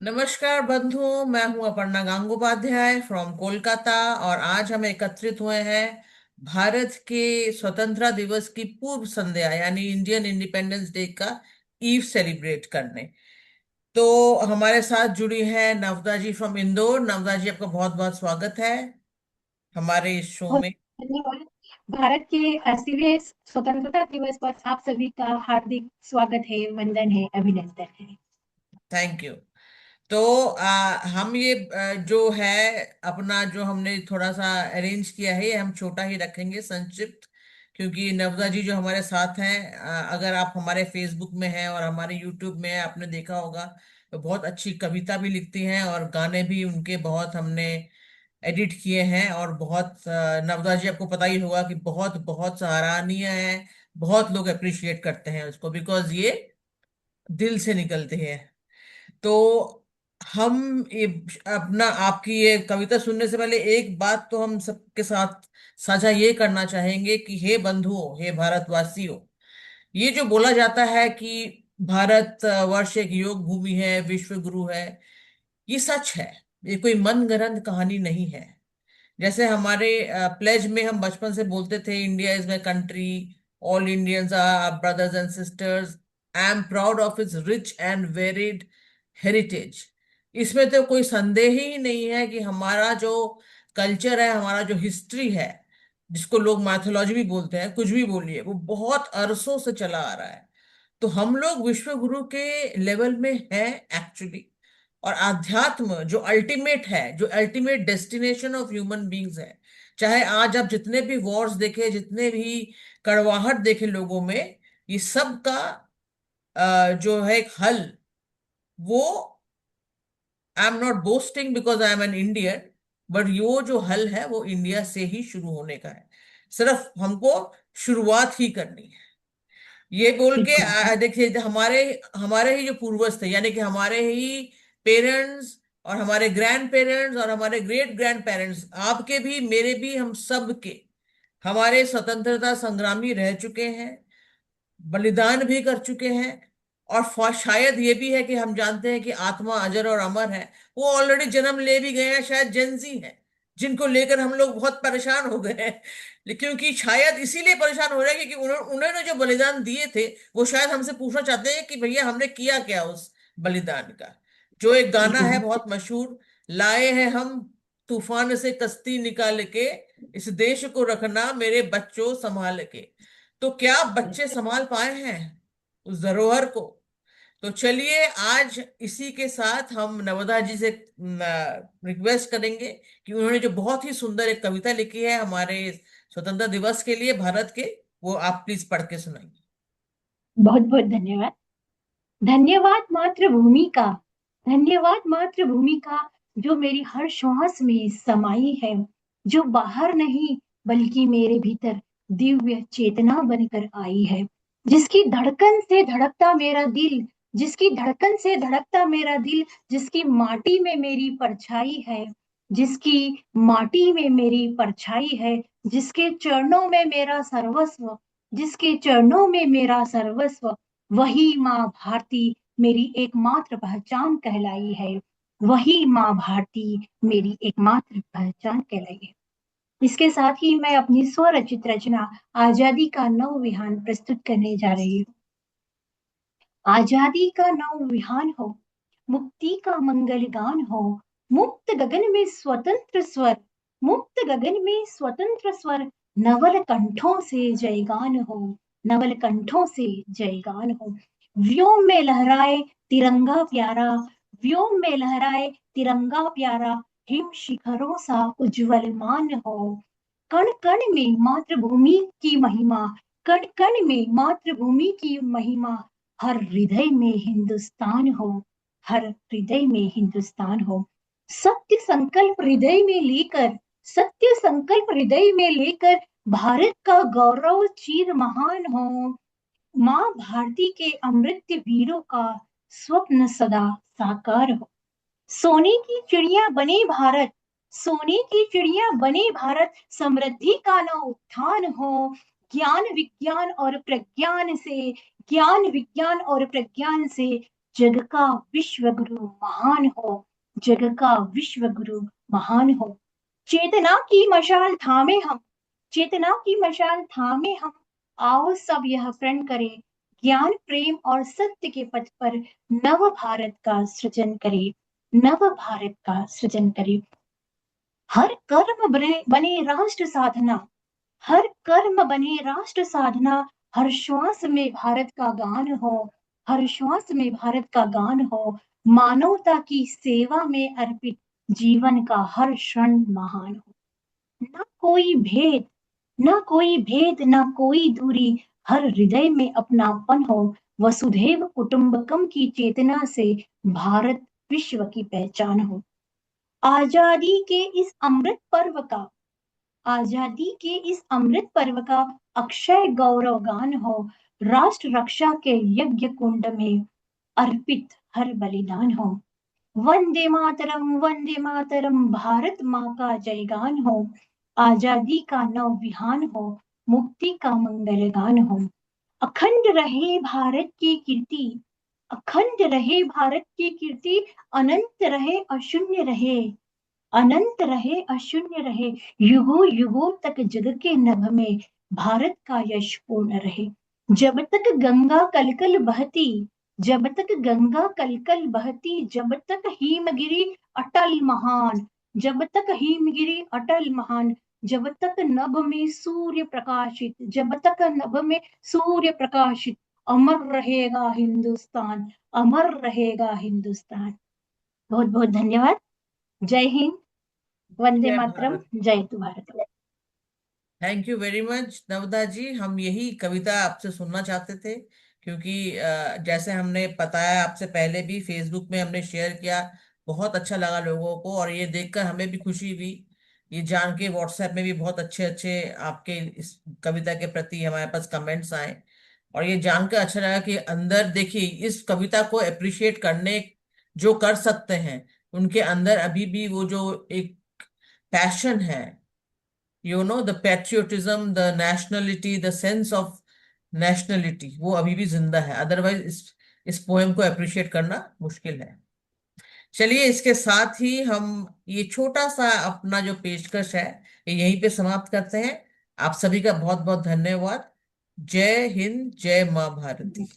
नमस्कार बंधुओं, मैं हूं अपर्णा गंगोपाध्याय फ्रॉम कोलकाता। और आज हम एकत्रित हुए हैं भारत के स्वतंत्रता दिवस की पूर्व संध्या यानी इंडियन इंडिपेंडेंस डे का ईव सेलिब्रेट करने। तो हमारे साथ जुड़ी है नवदा जी फ्रॉम इंदौर। नवदा जी, आपका बहुत बहुत स्वागत है हमारे इस शो बहुत में। धन्यवाद। भारत के 80वें स्वतंत्रता दिवस पर आप सभी का हार्दिक स्वागत है, वंदन है, अभिनंदन है। Thank you. तो हम ये जो है अपना जो हमने थोड़ा सा अरेंज किया है, ये हम छोटा ही रखेंगे, संक्षिप्त। क्योंकि नवदा जी जो हमारे साथ हैं, अगर आप हमारे फेसबुक में हैं और हमारे यूट्यूब में हैं, आपने देखा होगा, तो बहुत अच्छी कविता भी लिखती हैं और गाने भी उनके बहुत हमने एडिट किए हैं। और बहुत नवदा जी, आपको पता ही होगा कि बहुत बहुत सराहनीय है। बहुत लोग अप्रिशिएट करते हैं उसको, बिकॉज ये दिल से निकलते हैं। तो हम ये अपना आपकी ये कविता सुनने से पहले एक बात तो हम सबके साथ साझा ये करना चाहेंगे कि हे बंधुओं, हे भारतवासियों, ये जो बोला जाता है कि भारत वर्ष एक योग भूमि है, विश्व गुरु है, ये सच है। ये कोई मनगढ़ंत कहानी नहीं है। जैसे हमारे प्लेज में हम बचपन से बोलते थे, India is my country, all Indians are brothers and sisters, I am proud of its rich and varied heritage. इसमें तो कोई संदेह ही नहीं है कि हमारा जो कल्चर है, हमारा जो हिस्ट्री है, जिसको लोग माइथोलॉजी भी बोलते हैं, कुछ भी बोलिए, वो बहुत अरसों से चला आ रहा है। तो हम लोग विश्व गुरु के लेवल में हैं एक्चुअली। और आध्यात्म जो अल्टीमेट है, जो ultimate destination of human beings है, चाहे आज आप जितने भी वॉर्स देखे, जितने भी कड़वाहट देखे लोगों में, ये सब का जो है एक हल, वो, I am not boasting because I am an Indian, but यो जो हल है वो इंडिया से ही शुरू होने का है। सिर्फ हमको शुरुआत ही करनी है। ये बोल के बिल्कुल। देखिए, हमारे हमारे ही जो पूर्वज थे, यानी कि हमारे ही पेरेंट्स और हमारे ग्रैंड पेरेंट्स और हमारे ग्रेट ग्रैंड पेरेंट्स, आपके भी मेरे भी, हम सब के, हमारे स्वतंत्रता संग्रामी रह चुके हैं, बलिदान भी कर चुके हैं। और शायद ये भी है कि हम जानते हैं कि आत्मा अजर और अमर है। वो ऑलरेडी जन्म ले भी गए हैं, शायद जेंजी हैं, जिनको लेकर हम लोग बहुत परेशान हो गए हैं। क्योंकि शायद इसीलिए परेशान हो रहे हैं क्योंकि उन्होंने जो बलिदान दिए थे, वो शायद हमसे पूछना चाहते हैं कि भैया हमने किया क्या उस बलिदान का। जो एक गाना है बिल्कुल। बहुत मशहूर, लाए हैं हम तूफान से कश्ती निकाल के, इस देश को रखना मेरे बच्चों संभाल के। तो क्या बच्चे संभाल पाए हैं उस धरोहर को? तो चलिए, आज इसी के साथ हम नवदा जी से रिक्वेस्ट करेंगे कि उन्होंने जो बहुत ही सुंदर एक कविता लिखी है हमारे स्वतंत्रता दिवस के लिए भारत के, वो आप प्लीज पढ़ के सुनाइए। बहुत बहुत धन्यवाद। धन्यवाद मातृभूमि का, धन्यवाद मातृभूमि का, जो मेरी हर श्वास में समाई है, जो बाहर नहीं बल्कि मेरे भीतर दिव्य चेतना बनकर आई है, जिसकी धड़कन से धड़कता मेरा दिल, जिसकी धड़कन से धड़कता मेरा दिल, जिसकी माटी में मेरी परछाई है, जिसकी माटी में मेरी परछाई है, जिसके चरणों में मेरा सर्वस्व, जिसके चरणों में मेरा सर्वस्व, वही माँ भारती मेरी एकमात्र पहचान कहलाई है, वही माँ भारती मेरी एकमात्र पहचान कहलाई है। इसके साथ ही मैं अपनी स्वरचित रचना आजादी का नव विहान प्रस्तुत करने जा रही हूँ। आजादी का नव विहान हो, मुक्ति का मंगल गान हो, मुक्त गगन में स्वतंत्र स्वर, मुक्त गगन में स्वतंत्र स्वर, नवल कंठों से जयगान हो, नवल कंठों से जयगान हो। व्योम में लहराए तिरंगा प्यारा, व्योम में लहराए तिरंगा प्यारा, हिम शिखरों सा उज्जवल मान हो। कण कण में मातृभूमि की महिमा, कण कण में मातृभूमि की महिमा, हर हृदय में हिंदुस्तान हो, हर हृदय में हिंदुस्तान हो। सत्य संकल्प हृदय में लेकर, सत्य संकल्प हृदय में लेकर, भारत का गौरव चीर महान हो। माँ भारती के अमृत वीरों का स्वप्न सदा साकार हो। सोने की चिड़िया बने भारत, सोने की चिड़िया बने भारत, समृद्धि का नव उत्थान हो। ज्ञान विज्ञान और प्रज्ञान से, ज्ञान विज्ञान और प्रज्ञान से जग का विश्व गुरु महान हो, जग का विश्व गुरु महान हो। चेतना की मशाल थामे हम, चेतना की मशाल थामे हम, आओ सब यह प्रण करें, ज्ञान प्रेम और सत्य के पथ पर नव भारत का सृजन करें, नव भारत का सृजन करें। हर कर्म बने राष्ट्र साधना, हर कर्म बने राष्ट्र साधना, हर श्वास में भारत का गान हो, हर श्वास में भारत का गान हो, मानवता की सेवा में अर्पित जीवन का हर क्षण महान हो। ना कोई भेद, ना कोई भेद, ना कोई दूरी, हर हृदय में अपनापन हो, वसुधैव कुटुंबकम की चेतना से भारत विश्व की पहचान हो। आजादी के इस अमृत पर्व का, आजादी के इस अमृत पर्व का अक्षय गौरव गान हो, राष्ट्र रक्षा के यज्ञ कुंड में अर्पित हर बलिदान हो। वंदे मातरम भारत माँ का जयगान हो, आजादी का नव विहान हो, मुक्ति का मंगल गान हो। अखंड रहे भारत की कीर्ति, अखंड रहे भारत की कीर्ति, अनंत रहे अशून्य रहे, अनंत रहे अशून्य रहे, युगों युगों तक जग के नभ में भारत का यश पूर्ण रहे। जब तक गंगा कलकल बहती, जब तक गंगा कलकल बहती, जब तक हिमगिरी अटल महान, जब तक हिमगिरी अटल महान, जब तक नभ में सूर्य प्रकाशित, जब तक नभ में सूर्य प्रकाशित, अमर रहेगा हिंदुस्तान, अमर रहेगा हिंदुस्तान। बहुत बहुत धन्यवाद। जय हिंद, वंदे जय मातरम, भारत। जय तु Bharat. Thank you very much Navda ji, हम यही कविता आपसे सुनना चाहते थे, क्योंकि जैसे हमने बताया आपसे पहले भी, फेसबुक में हमने शेयर किया, बहुत अच्छा लगा लोगों को, और ये देखकर हमें भी खुशी हुई, ये जान के व्हाट्सएप में भी बहुत अच्छे अच्छे आपके इस कविता के प्रति हमारे पास कमेंट्स आए, और ये जानकर अच्छा लगा कि अंदर देखिए, इस कविता को अप्रिशिएट करने जो कर सकते हैं, उनके अंदर अभी भी वो जो एक पैशन है, the patriotism, the nationality, the sense of nationality, वो अभी भी जिंदा है, अदरवाइज इस पोएम को अप्रिशिएट करना मुश्किल है। चलिए, इसके साथ ही हम ये छोटा सा अपना जो पेशकश है, ये यहीं पे समाप्त करते हैं। आप सभी का बहुत बहुत धन्यवाद। जय हिंद, जय माँ भारती।